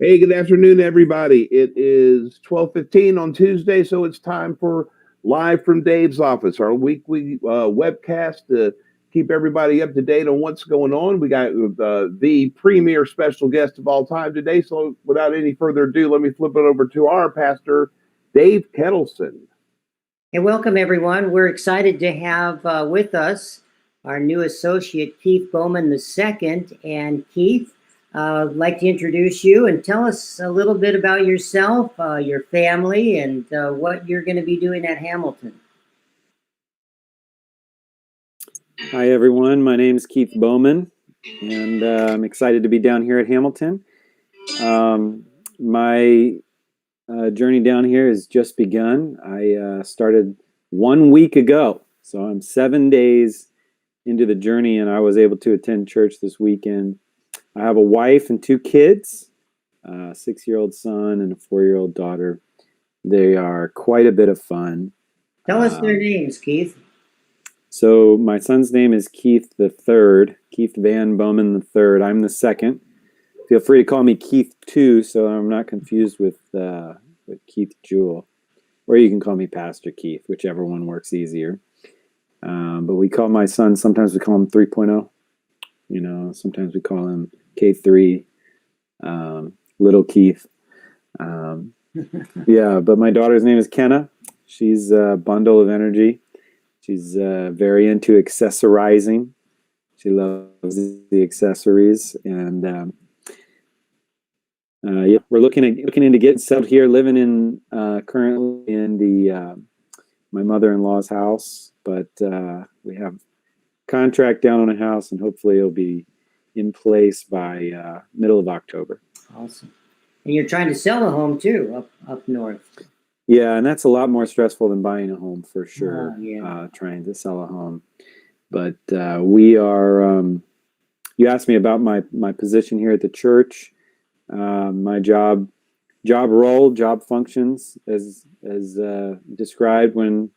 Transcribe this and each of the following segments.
Hey, good afternoon, everybody. It is 12:15 on Tuesday, so it's time for Live from Dave's Office, our weekly webcast to keep everybody up to date on what's going on. We got the premier special guest of all time today, so without any further ado, let me flip it over to our pastor, Dave Kettleson. Hey, welcome everyone. We're excited to have with us our new associate, Keith Bowman II. And Keith, I'd like to introduce you and tell us a little bit about yourself, your family, and what you're going to be doing at Hamilton. Hi, everyone. My name is Keith Bowman, and I'm excited to be down here at Hamilton. My journey down here has just begun. I started 1 week ago, so I'm 7 days into the journey, and I was able to attend church this weekend. I have a wife and 2 kids, a 6-year-old son and a 4-year-old daughter. They are quite a bit of fun. Tell us their names, Keith. So my son's name is Keith III, Keith Van Bowman III. I'm the second. Feel free to call me Keith too, so I'm not confused with Keith Jewell. Or you can call me Pastor Keith, whichever one works easier. But we call my son, sometimes we call him 3.0. You know, sometimes we call him K3, Little Keith. Yeah, but my daughter's name is Kenna. She's a bundle of energy. She's very into accessorizing. She loves the accessories, and yeah, we're looking into getting settled here, living in currently in the my mother-in-law's house, but we have contract down on a house, and hopefully it'll be in place by middle of October. Awesome. And you're trying to sell a home too, up north. Yeah, and that's a lot more stressful than buying a home for sure. Yeah. Trying to sell a home, but we are. You asked me about my position here at the church. My job role, job functions, as described when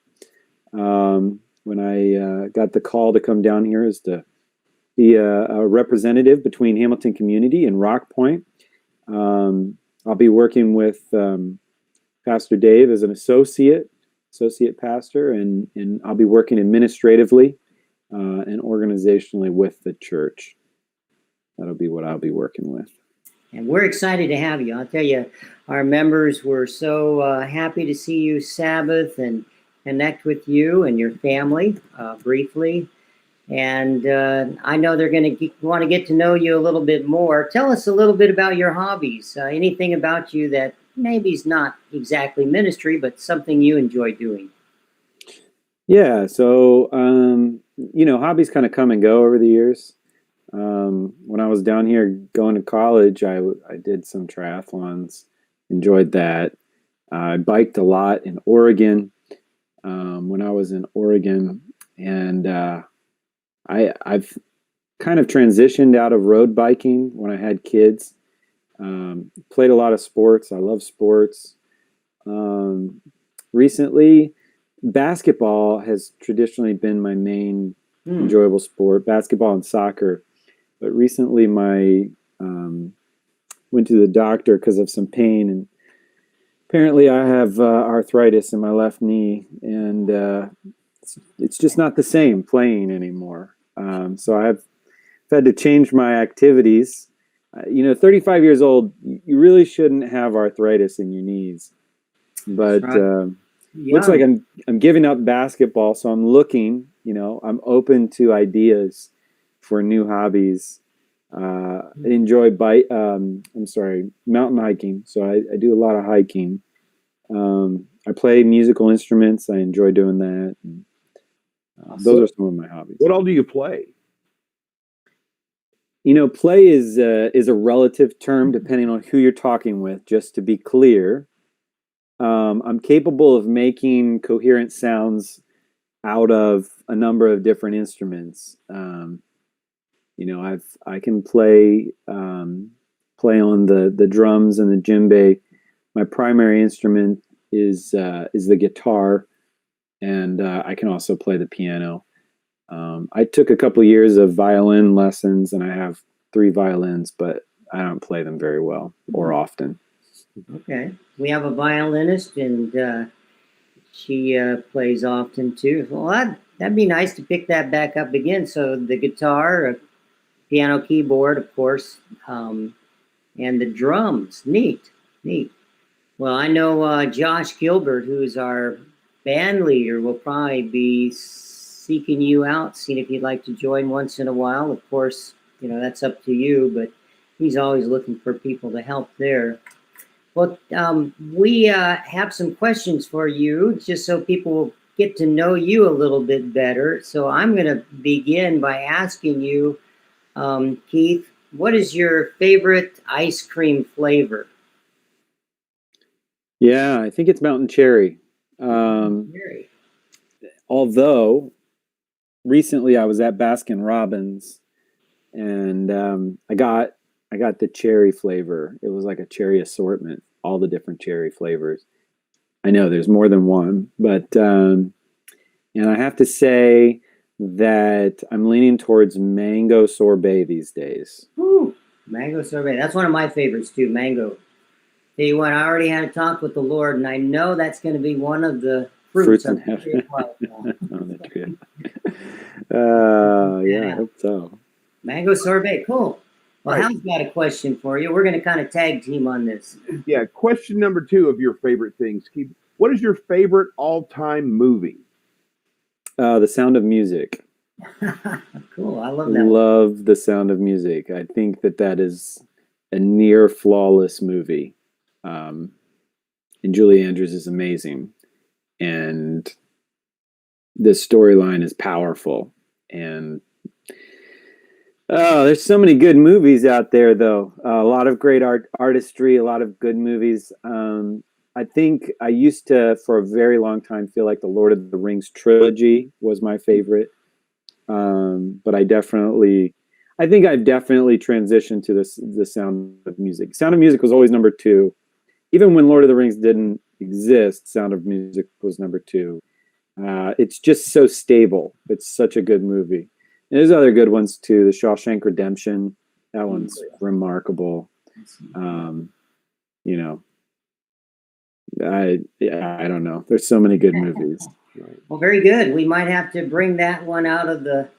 I got the call to come down here, is to be a representative between Hamilton community and Rock Point. I'll be working with Pastor Dave as an associate pastor, and I'll be working administratively and organizationally with the church. That'll be what I'll be working with. And we're excited to have you. I'll tell you, our members were so happy to see you Sabbath and connect with you and your family briefly. And I know they're going to want to get to know you a little bit more. Tell us a little bit about your hobbies, anything about you that maybe is not exactly ministry, but something you enjoy doing. Yeah, so, hobbies kind of come and go over the years. When I was down here going to college, I did some triathlons, enjoyed that. I biked a lot in Oregon when I was in Oregon, and I've kind of transitioned out of road biking when I had kids. Played a lot of sports. I love sports. Recently, basketball has traditionally been my main enjoyable sport, basketball and soccer. But recently, went to the doctor because of some pain, and apparently I have arthritis in my left knee, and it's just not the same playing anymore. So I've had to change my activities. 35 years old, you really shouldn't have arthritis in your knees. But looks like I'm giving up basketball, so I'm looking. I'm open to ideas for new hobbies. Enjoy mountain hiking. So I do a lot of hiking. I play musical instruments. I enjoy doing that. Those are some of my hobbies. What all do you play? Play is a relative term depending on who you're talking with. Just to be clear, I'm capable of making coherent sounds out of a number of different instruments. I can play on the drums and the djembe. My primary instrument is the guitar, and I can also play the piano. I took a couple years of violin lessons, and I have 3 violins, but I don't play them very well or often. Okay. We have a violinist, and she plays often too. Well, that'd be nice to pick that back up again. So the guitar, piano, keyboard, of course, and the drums. Neat, neat. Well, I know Josh Gilbert, who's our band leader, will probably be seeking you out, seeing if you'd like to join once in a while. Of course, that's up to you, but he's always looking for people to help there. Well, we have some questions for you, just so people will get to know you a little bit better. So I'm going to begin by asking you, Keith, what is your favorite ice cream flavor? Yeah, I think it's mountain cherry. Cherry. Although recently I was at Baskin Robbins, and I got the cherry flavor. It was like a cherry assortment, all the different cherry flavors. I know there's more than one, but and I have to say that I'm leaning towards mango sorbet these days. Ooh, mango sorbet. That's one of my favorites too, mango. Tell you what, I already had a talk with the Lord, and I know that's going to be one of the fruits in of the tree of life. On the tree. Yeah, I hope so. Mango sorbet, cool. Well, All right. Hal's got a question for you. We're going to kind of tag team on this. Yeah. Question number 2 of your favorite things. Keith, what is your favorite all-time movie? The Sound of Music. Cool, I love that. Love The Sound of Music. I think that is a near flawless movie. And Julie Andrews is amazing. And the storyline is powerful. And there's so many good movies out there, though. A lot of great artistry, a lot of good movies. I think I used to, for a very long time, feel like the Lord of the Rings trilogy was my favorite. But I think I've definitely transitioned to the Sound of Music. Sound of Music was always number 2. Even when Lord of the Rings didn't exist, Sound of Music was number 2. It's just so stable. It's such a good movie. And there's other good ones too. The Shawshank Redemption, that one's remarkable. I don't know. There's so many good movies. Well, very good. We might have to bring that one out of the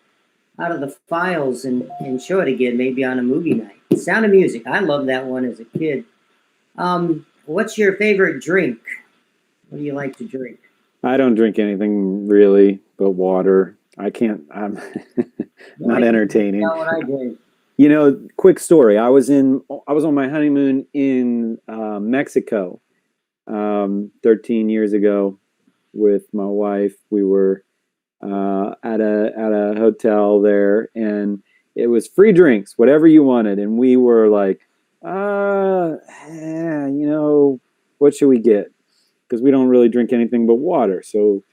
files and show it again, maybe on a movie night. Sound of Music. I loved that one as a kid. What's your favorite drink? What do you like to drink? I don't drink anything really but water. I'm not entertaining. You know what I drink? Quick story. I was on my honeymoon in Mexico 13 years ago with my wife. We were at a hotel there, and it was free drinks, whatever you wanted. And we were like, what should we get? Because we don't really drink anything but water. So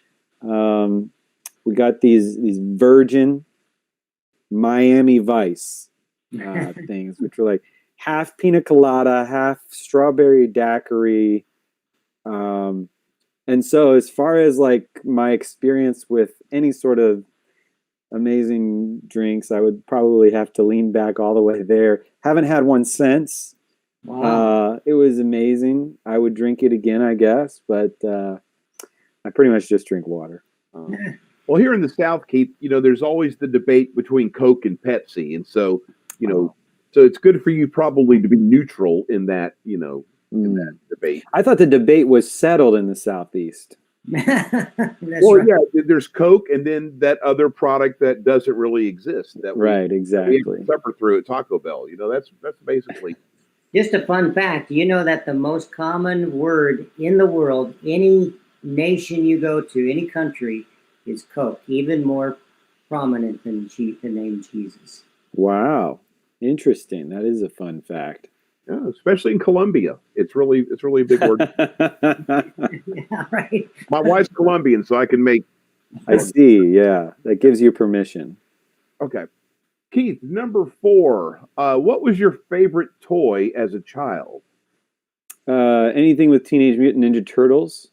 we got these Virgin Miami Vice things, which were like half pina colada, half strawberry daiquiri. And so as far as like my experience with any sort of amazing drinks, I would probably have to lean back all the way there. Haven't had one since. Wow. It was amazing. I would drink it again, I guess, but I pretty much just drink water. Well, here in the South, Keith, there's always the debate between Coke and Pepsi. And so, so it's good for you probably to be neutral in that, in that debate. I thought the debate was settled in the Southeast. Well, yeah, there's Coke and then that other product that doesn't really exist. Exactly. We suffer through at Taco Bell. That's basically. Just a fun fact. Do you know that the most common word in the world, any nation you go to, any country, is Coke, even more prominent than the name Jesus. Wow. Interesting. That is a fun fact. Yeah, especially in Colombia. It's really a big word. Yeah, right. My wife's Colombian, so I can make. I see. Yeah. That gives you permission. Okay. Keith, number 4. What was your favorite toy as a child? Anything with Teenage Mutant Ninja Turtles.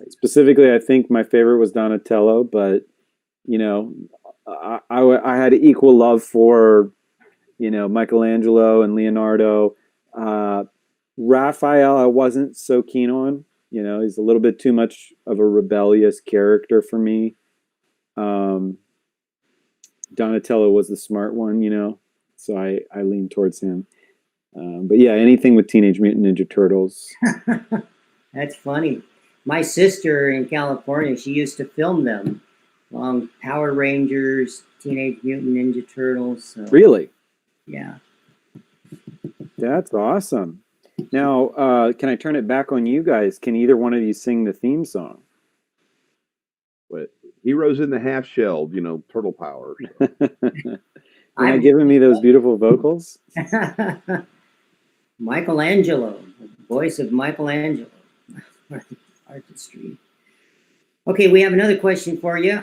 Specifically, I think my favorite was Donatello, but I had equal love for Michelangelo and Leonardo. Raphael, I wasn't so keen on. He's a little bit too much of a rebellious character for me. Donatello was the smart one, so I lean towards him. But yeah, anything with Teenage Mutant Ninja Turtles. That's funny. My sister in California, she used to film them along Power Rangers, Teenage Mutant Ninja Turtles. So, Really? yeah. That's awesome. Now, can I turn it back on you guys? Can either one of you sing the theme song? But Heroes in the Half Shell, turtle power. You're not giving me those beautiful vocals? Michelangelo, voice of Michelangelo, artistry. Okay, we have another question for you.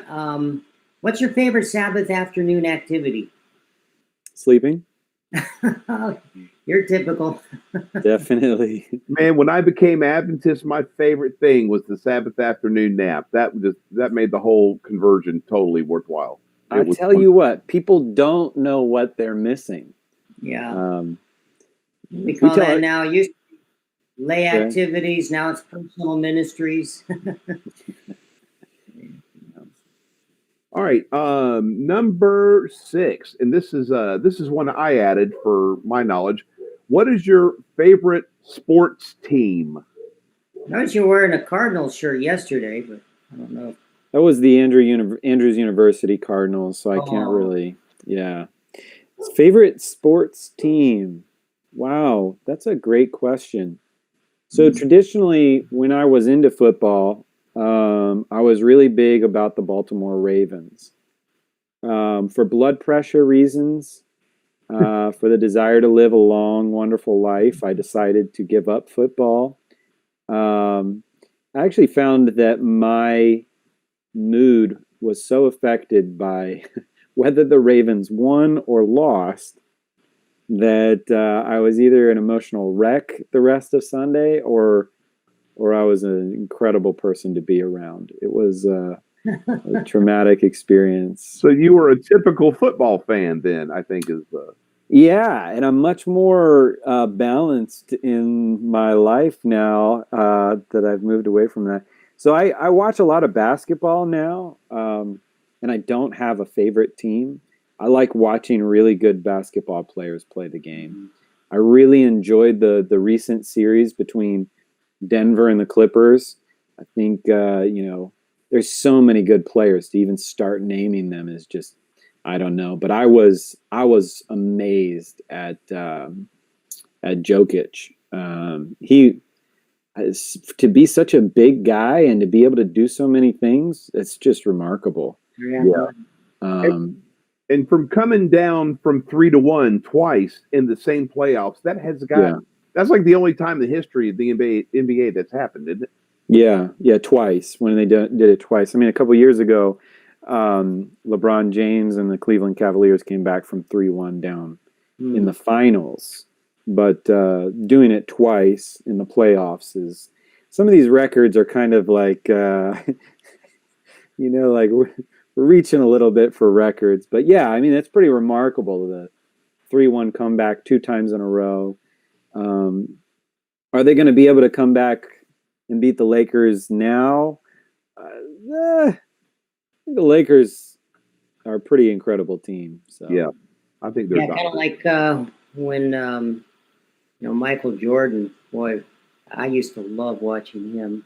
What's your favorite Sabbath afternoon activity? Sleeping. You're typical. Definitely. Man, when I became Adventist, my favorite thing was the Sabbath afternoon nap. That made the whole conversion totally worthwhile. I tell you what, people don't know what they're missing. Yeah. We call that now lay activities. Now it's personal ministries. All right, number 6, and this is one I added for my knowledge. What is your favorite sports team? Notice you're wearing a Cardinals shirt yesterday, but I don't know. That was the Andrews University Cardinals, so I can't really. Yeah. Favorite sports team? Wow, that's a great question. So traditionally, when I was into football, I was really big about the Baltimore Ravens. For blood pressure reasons, for the desire to live a long, wonderful life, I decided to give up football. I actually found that my mood was so affected by whether the Ravens won or lost that I was either an emotional wreck the rest of Sunday or I was an incredible person to be around. It was a traumatic experience. So you were a typical football fan then, I think is Yeah, and I'm much more balanced in my life now that I've moved away from that. So I watch a lot of basketball now, and I don't have a favorite team. I like watching really good basketball players play the game. I really enjoyed the recent series between Denver and the Clippers. I think there's so many good players to even start naming them is just I don't know. But I was amazed at Jokic. He to be such a big guy and to be able to do so many things, it's just remarkable. Yeah. And from coming down from 3-1 twice in the same playoffs, that's like the only time in the history of the NBA that's happened, isn't it? Yeah, twice when they did it twice. I mean, a couple years ago, LeBron James and the Cleveland Cavaliers came back from 3-1 down in the finals. But doing it twice in the playoffs is some of these records are kind of like like we're reaching a little bit for records. But yeah, I mean, it's pretty remarkable, the 3-1 comeback 2 times in a row. Are they going to be able to come back and beat the Lakers now? The Lakers are a pretty incredible team. So yeah, I think they're kind of like when Michael Jordan. Boy, I used to love watching him.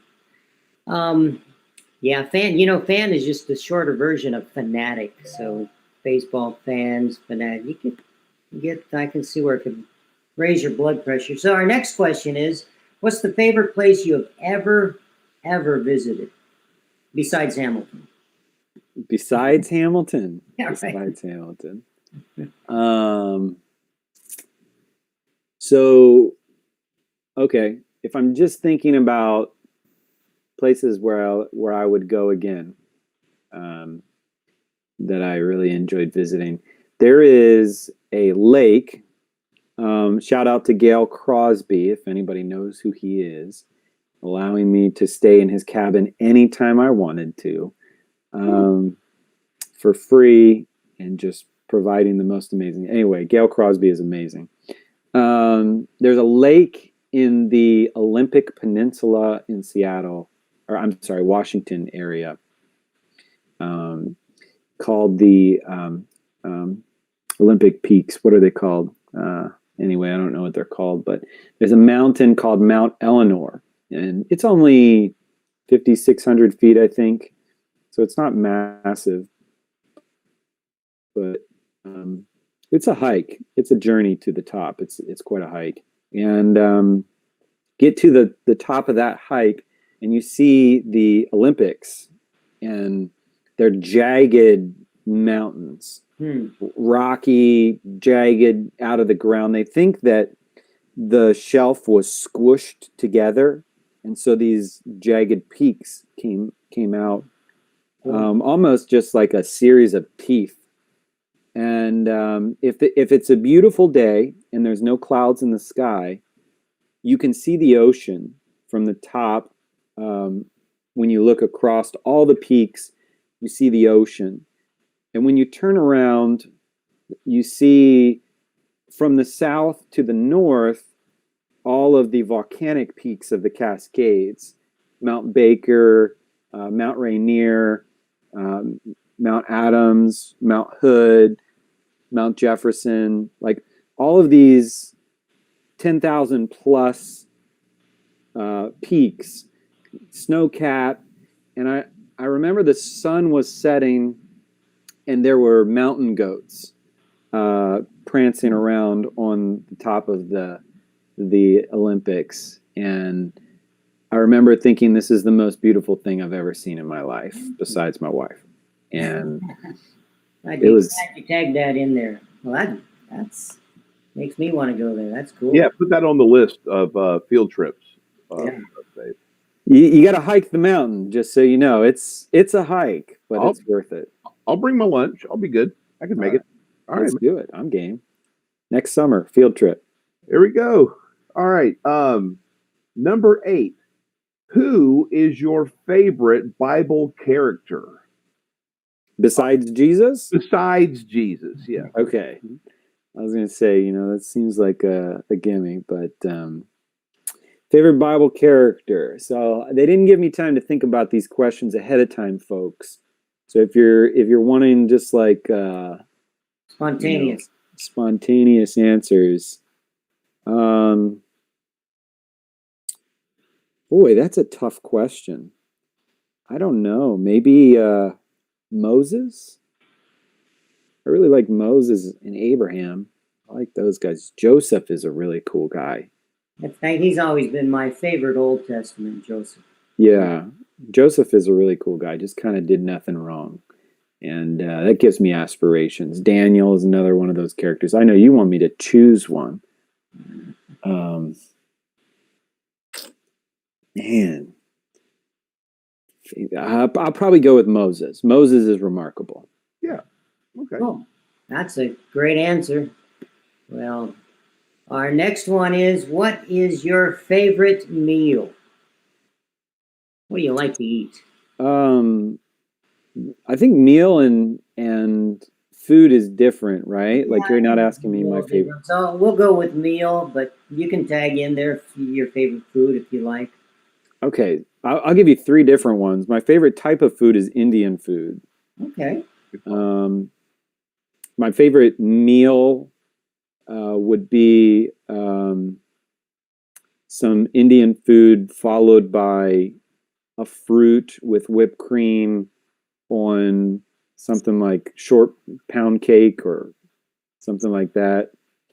Yeah, fan. Fan is just the shorter version of fanatic. So baseball fans, fanatic. I can see where it could raise your blood pressure. So our next question is, what's the favorite place you have ever visited besides Hamilton? Besides Hamilton? Yeah, besides Hamilton. So, okay, if I'm just thinking about places where I would go again, that I really enjoyed visiting, there is a lake. Shout out to Gail Crosby, if anybody knows who he is, allowing me to stay in his cabin anytime I wanted to, for free and just providing the most amazing. Anyway, Gail Crosby is amazing. There's a lake in the Olympic Peninsula in Seattle, or I'm sorry, Washington area, called the Olympic Peaks. What are they called? Anyway, I don't know what they're called, but there's a mountain called Mount Eleanor, and it's only 5,600 feet, I think. So it's not massive, but it's a hike. It's a journey to the top. It's quite a hike, and get to the top of that hike, and you see the Olympics, and they're jagged mountains, rocky, jagged, out of the ground. They think that the shelf was squished together, and so these jagged peaks came out, almost just like a series of teeth. And if it's a beautiful day and there's no clouds in the sky, you can see the ocean from the top. When you look across all the peaks, you see the ocean. And when you turn around, you see from the south to the north all of the volcanic peaks of the Cascades: Mount Baker, Mount Rainier, Mount Adams, Mount Hood, Mount Jefferson, like all of these 10,000 plus peaks, snow-capped. And I remember the sun was setting and there were mountain goats prancing around on the top of the Olympics. And I remember thinking, this is the most beautiful thing I've ever seen in my life, besides my wife. And Glad it was. you tagged that in there. Well, that's makes me want to go there. That's cool. Yeah, put that on the list of field trips. Yeah. You got to hike the mountain, just so you know. It's a hike, but it's worth it. I'll bring my lunch. I'll be good. I can make it. All right, let's do it. I'm game. Next summer, field trip. Here we go. All right. Number 8. Who is your favorite Bible character? Besides Jesus? Besides Jesus, yeah. Okay. I was going to say, that seems like a gimme, but favorite Bible character. So they didn't give me time to think about these questions ahead of time, folks. So if you're wanting just like spontaneous answers, boy, that's a tough question. I don't know. Maybe Moses. I really like Moses and Abraham. I like those guys. Joseph is a really cool guy. He's always been my favorite Old Testament, Joseph. Yeah, Joseph is a really cool guy. Just kind of did nothing wrong. And that gives me aspirations. Daniel is another one of those characters. I know you want me to choose one. Man. I'll probably go with Moses. Moses is remarkable. Yeah. Okay. Oh, that's a great answer. Well, our next one is, what is your favorite meal? What do you like to eat? I think meal and food is different, right? Yeah, like you're not asking me my favorite. So we'll go with meal, but you can tag in there your favorite food if you like. Okay, I'll give you 3 different ones. My favorite type of food is Indian food. Okay. My favorite meal would be some Indian food followed by a fruit with whipped cream on something like short pound cake or something like that.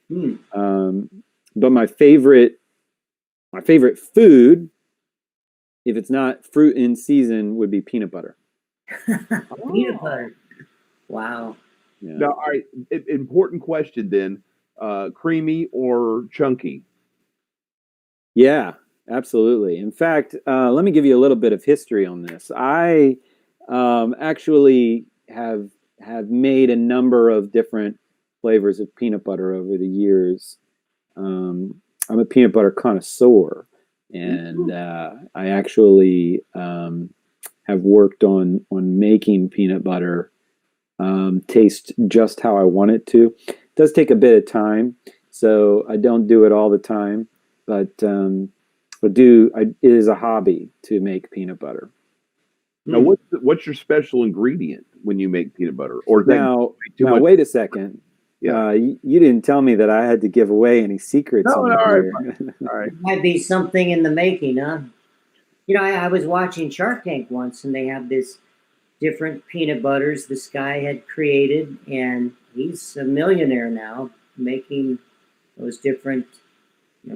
But my favorite food, if it's not fruit in season, would be peanut butter. Peanut butter. Wow. Yeah. Now, all right, important question then. Creamy or chunky? Yeah, absolutely. In fact, let me give you a little bit of history on this. I actually have made a number of different flavors of peanut butter over the years. I'm a peanut butter connoisseur, and I actually have worked on making peanut butter taste just how I want it to. It does take a bit of time, so I don't do it all the time, but it is a hobby to make peanut butter. Now, what's your special ingredient when you make peanut butter? Or is that Now, too much? wait a second. Yeah. You didn't tell me that I had to give away any secrets. No, on all right, here. All right. Might be something in the making, huh? You know, I was watching Shark Tank once, and they have this different peanut butters this guy had created, and he's a millionaire now, making those different,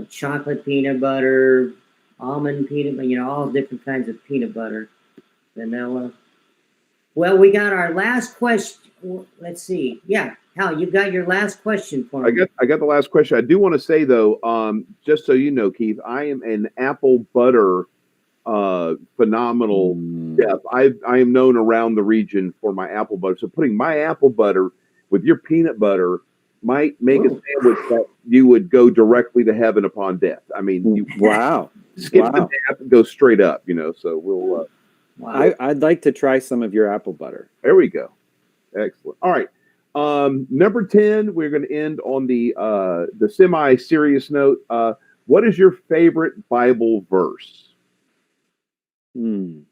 chocolate peanut butter, almond peanut butter, all different kinds of peanut butter, vanilla. Well, we got our last question. Let's see. Yeah, Hal, you got your last question for me. I got the last question. I do want to say though, just so you know, Keith, I am an apple butter phenomenal chef. I am known around the region for my apple butter. So putting my apple butter with your peanut butter might make a sandwich that you would go directly to heaven upon death. I mean, you skip the death and go straight up. So we'll. I'd like to try some of your apple butter. There we go. Excellent. All right. Number 10, we're going to end on the semi-serious note. What is your favorite Bible verse? Oh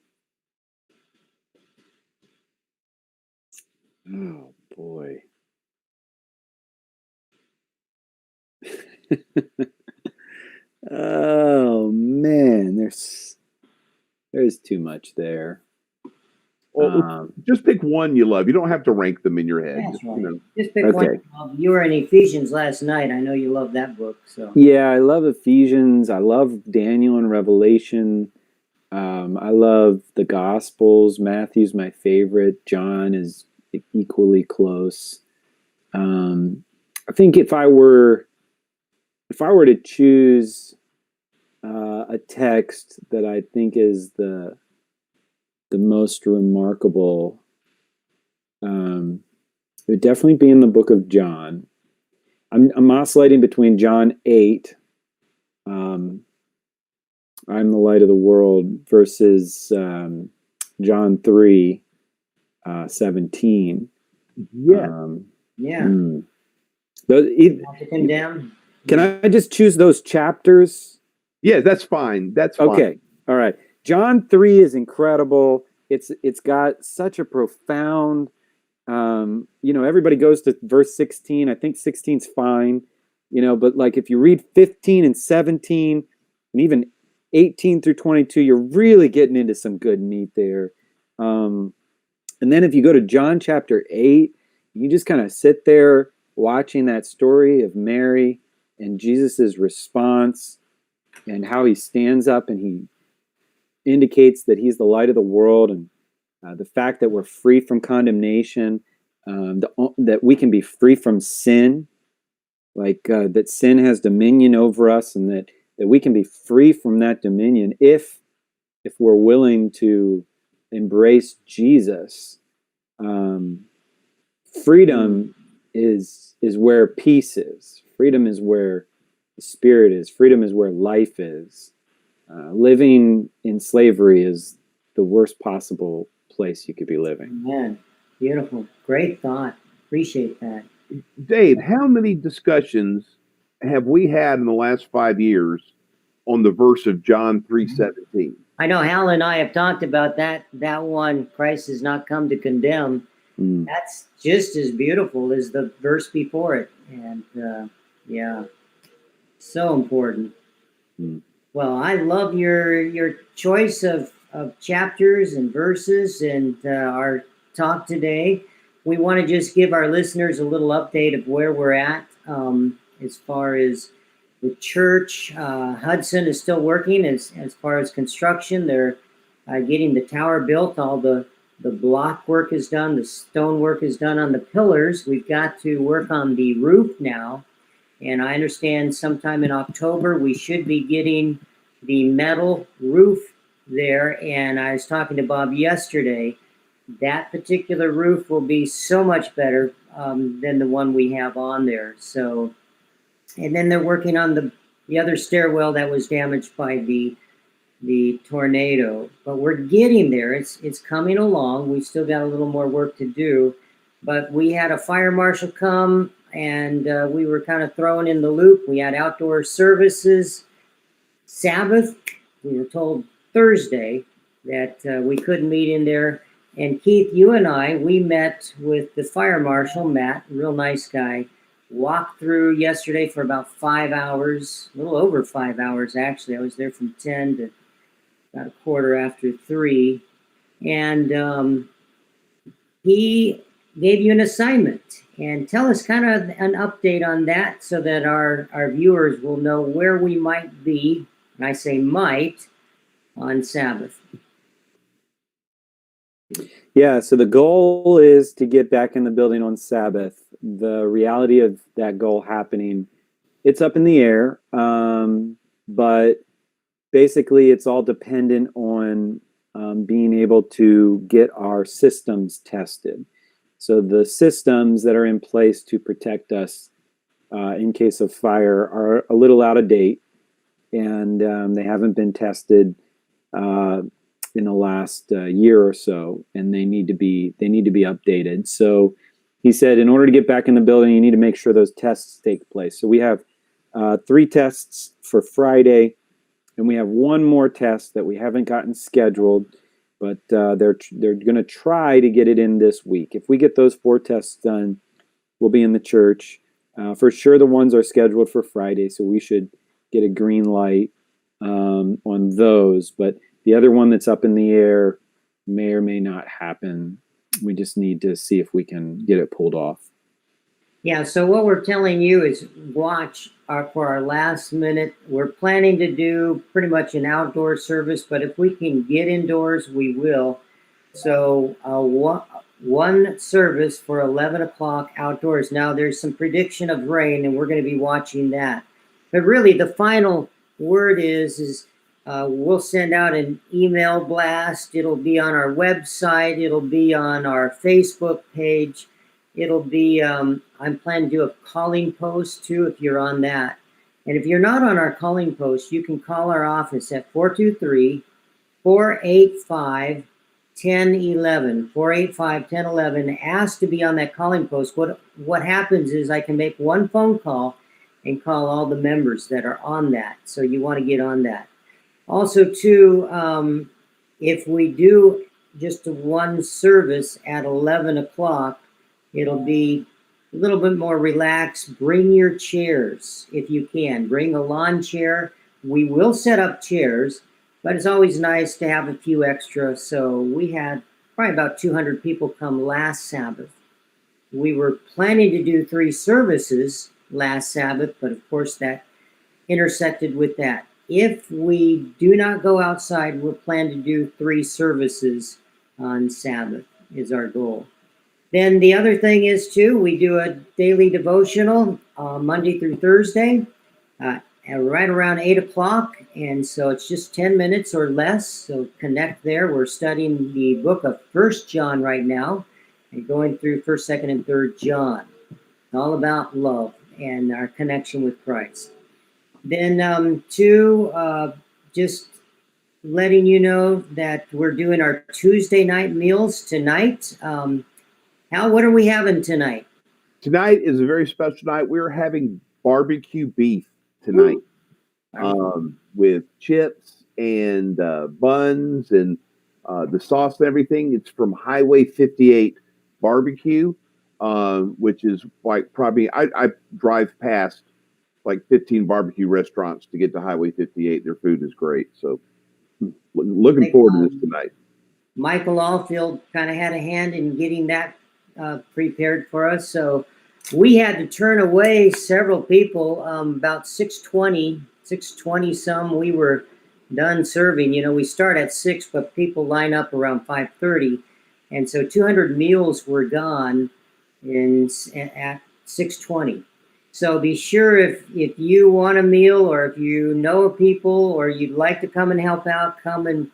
boy. Oh man, there's too much there. Well, just pick one you love. You don't have to rank them in your head. That's right. Just pick one. You were in Ephesians last night. I know you love that book. So yeah, I love Ephesians. I love Daniel and Revelation. I love the Gospels. Matthew's my favorite. John is equally close. I think if I were to choose a text that I think is the most remarkable, it would definitely be in the book of John. I'm oscillating between John 8, I'm the light of the world, versus John 3, 17. Yeah. Can I just choose those chapters? Yeah, that's fine. That's fine. Okay. All right. John 3 is incredible. It's got such a profound, everybody goes to verse 16. I think 16's fine, but like if you read 15 and 17 and even 18 through 22, you're really getting into some good meat there. And then if you go to John chapter 8, you just kind of sit there watching that story of Mary and Jesus's response and how he stands up and he indicates that he's the light of the world, and the fact that we're free from condemnation, that we can be free from sin, like that sin has dominion over us, and that we can be free from that dominion if we're willing to embrace Jesus. Freedom is where peace is. Freedom is where the Spirit is. Freedom is where life is. Living in slavery is the worst possible place you could be living. Man, beautiful. Great thought. Appreciate that. Dave, how many discussions have we had in the last 5 years on the verse of John 3:17? I know Hal and I have talked about that one, Christ has not come to condemn. That's just as beautiful as the verse before it. And so important. Well, I love your choice of chapters and verses and our talk today. We want to just give our listeners a little update of where we're at as far as the church. Hudson is still working as far as construction. They're getting the tower built. All the block work is done. The stone work is done on the pillars. We've got to work on the roof now. And I understand sometime in October, we should be getting the metal roof there. And I was talking to Bob yesterday. That particular roof will be so much better than the one we have on there. So, and then they're working on the other stairwell that was damaged by the tornado. But we're getting there. It's coming along. We still got a little more work to do. but we had a fire marshal come, and we were kind of thrown in the loop. We had outdoor services. Sabbath, we were told Thursday that we couldn't meet in there. And Keith, you and I, we met with the fire marshal, Matt, real nice guy. Walked through yesterday for about 5 hours, a little over 5 hours actually. I was there from 10 to about 3:15. And he gave you an assignment. And tell us kind of an update on that so that our viewers will know where we might be, and I say might, on Sabbath. Yeah, so the goal is to get back in the building on Sabbath. The reality of that goal happening, it's up in the air, but basically it's all dependent on being able to get our systems tested. So the systems that are in place to protect us in case of fire are a little out of date, and they haven't been tested in the last year or so, and they need to be updated. So he said, in order to get back in the building, you need to make sure those tests take place. So we have 3 tests for Friday, and we have one more test that we haven't gotten scheduled, but they're going to try to get it in this week. If we get those 4 tests done, we'll be in the church. For sure, the ones are scheduled for Friday, so we should get a green light on those. But the other one that's up in the air may or may not happen. We just need to see if we can get it pulled off. Yeah, so what we're telling you is watch for our last minute. We're planning to do pretty much an outdoor service, but if we can get indoors, we will. So one service for 11 o'clock outdoors. Now there's some prediction of rain, and we're going to be watching that. But really, the final word is we'll send out an email blast. It'll be on our website. It'll be on our Facebook page. It'll be, I'm planning to do a calling post too if you're on that. And if you're not on our calling post, you can call our office at 423-485-1011. 485-1011. Ask to be on that calling post. What happens is I can make one phone call and call all the members that are on that. So you want to get on that. Also, too, if we do just one service at 11 o'clock, it'll be a little bit more relaxed. Bring your chairs if you can. Bring a lawn chair. We will set up chairs, but it's always nice to have a few extra. So we had probably about 200 people come last Sabbath. We were planning to do 3 services last Sabbath, but of course that intersected with that. If we do not go outside, we'll plan to do 3 services on Sabbath is our goal. Then the other thing is too, we do a daily devotional Monday through Thursday at right around 8 o'clock. And so it's just 10 minutes or less. So connect there. We're studying the book of 1 John right now and going through 1st, 2nd, and 3rd John. All about love and our connection with Christ. Then just letting you know that we're doing our Tuesday night meals tonight. Hal, what are we having tonight? Tonight is a very special night. We're having barbecue beef tonight with chips and buns and the sauce and everything. It's from Highway 58 Barbecue, which is like probably, I drive past like 15 barbecue restaurants to get to Highway 58. Their food is great. So looking forward to this tonight. Michael Allfield kind of had a hand in getting that prepared for us. So we had to turn away several people, about 6:20 some. We were done serving. You know, we start at 6, but people line up around 5:30. And so 200 meals were gone at 6:20. So be sure if you want a meal or if you know people or you'd like to come and help out, come and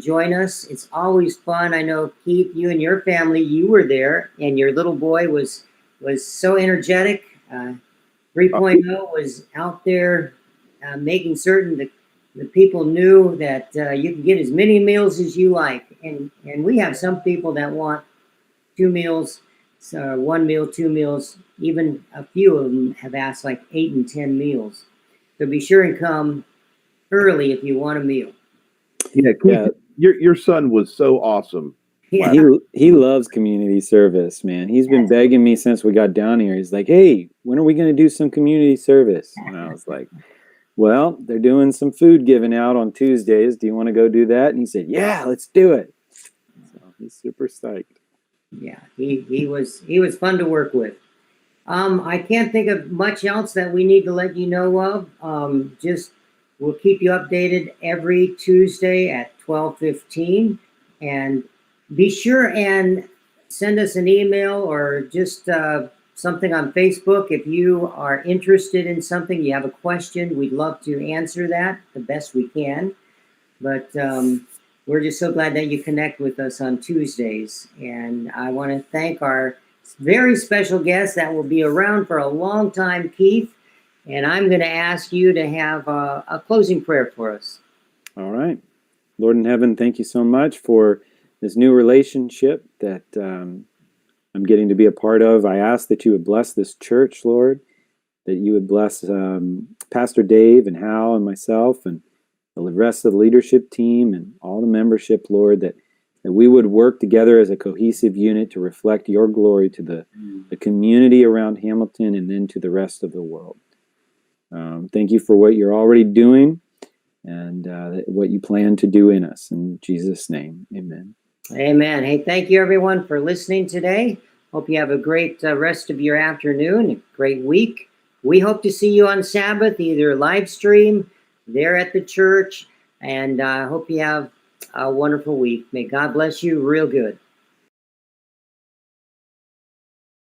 join us. It's always fun. I know, Keith, you and your family, you were there, and your little boy was so energetic. 3.0 was out there making certain that the people knew that you can get as many meals as you like. And we have some people that want 2 meals. 1 meal, 2 meals, even a few of them have asked like 8 and 10 meals. So be sure and come early if you want a meal. Yeah, Keith, your son was so awesome. Yeah. He loves community service, man. He's been begging me since we got down here. He's like, "Hey, when are we going to do some community service?" And I was like, "Well, they're doing some food giving out on Tuesdays. Do you want to go do that?" And he said, "Yeah, let's do it." So he's super psyched. Yeah, he was fun to work with. I can't think of much else that we need to let you know of. Just we'll keep you updated every Tuesday at 12:15, and be sure and send us an email or just something on Facebook if you are interested in something. You have a question, we'd love to answer that the best we can. But we're just so glad that you connect with us on Tuesdays, and I want to thank our very special guest that will be around for a long time, Keith. And I'm going to ask you to have a closing prayer for us. All right. Lord in heaven, thank you so much for this new relationship that I'm getting to be a part of. I ask that you would bless this church, Lord, that you would bless Pastor Dave and Hal and myself and the rest of the leadership team and all the membership, Lord, that we would work together as a cohesive unit to reflect your glory to the community around Hamilton and then to the rest of the world. Thank you for what you're already doing and what you plan to do in us. In Jesus' name, amen. Amen. Hey, thank you everyone for listening today. Hope you have a great rest of your afternoon, a great week. We hope to see you on Sabbath, either live stream, there at the church, and I hope you have a wonderful week. May God bless you real good.